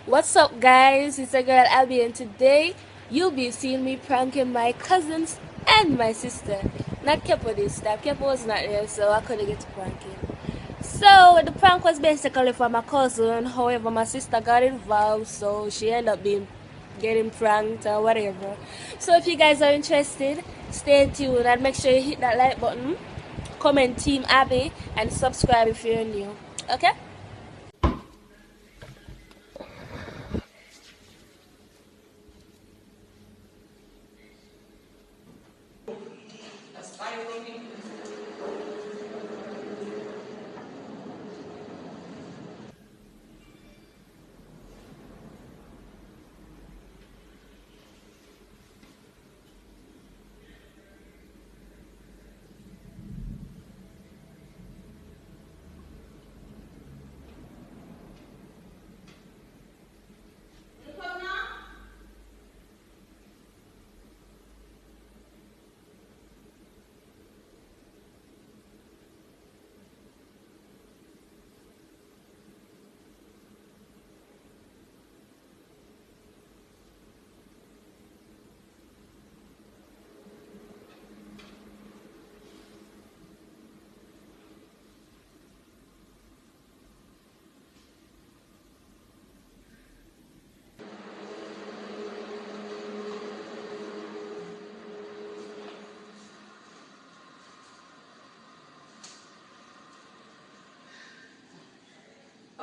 What's up, guys? It's your girl Abby, and today you'll be seeing me pranking my cousins and my sister. Not Kepo this time. Kepo was not there, so I couldn't get to pranking. So the prank was basically for my cousin. However, my sister got involved, so she ended up being getting pranked or whatever. So if you guys are interested, stay tuned and make sure you hit that like button, comment Team Abby, and subscribe if you're new. Okay?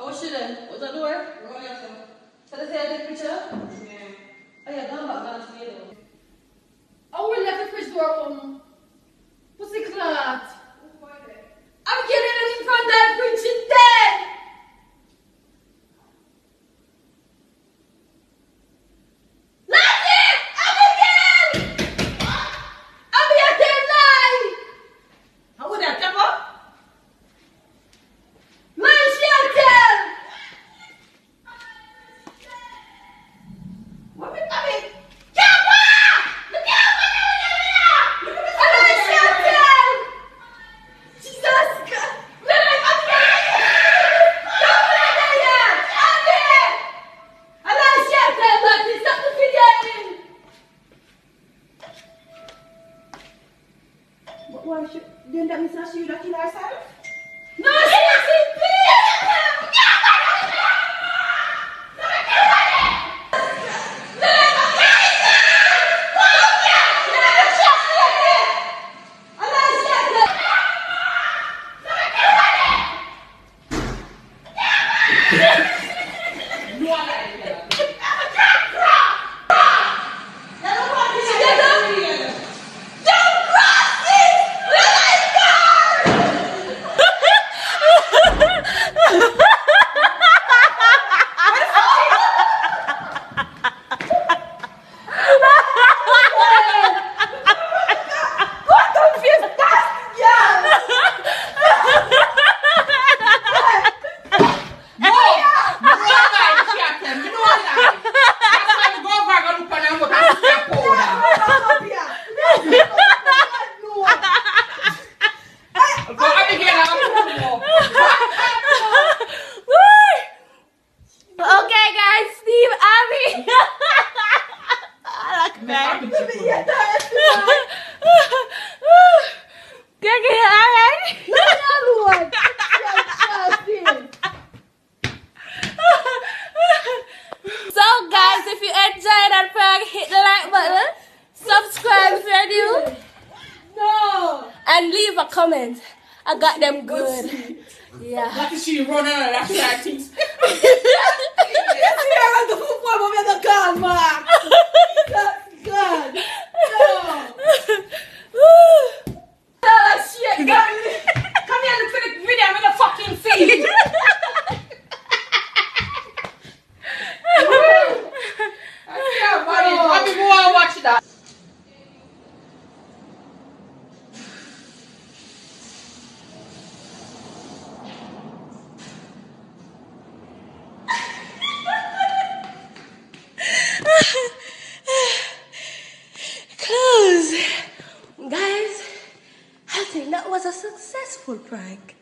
What's she then? What's that door? Oh, yeah, so let's say I take a picture? Yeah. Oh, yeah, down back, down to me, though. I will let the fridge door open. Pussy clot. I'm getting it in front of that fridge, she's dead! Why should then that means she would kill herself? No, please! Hit the like button, subscribe if you're new, and leave a comment. I got them good. Yeah. That is she running out of that things. Close. Guys, I think that was a successful prank.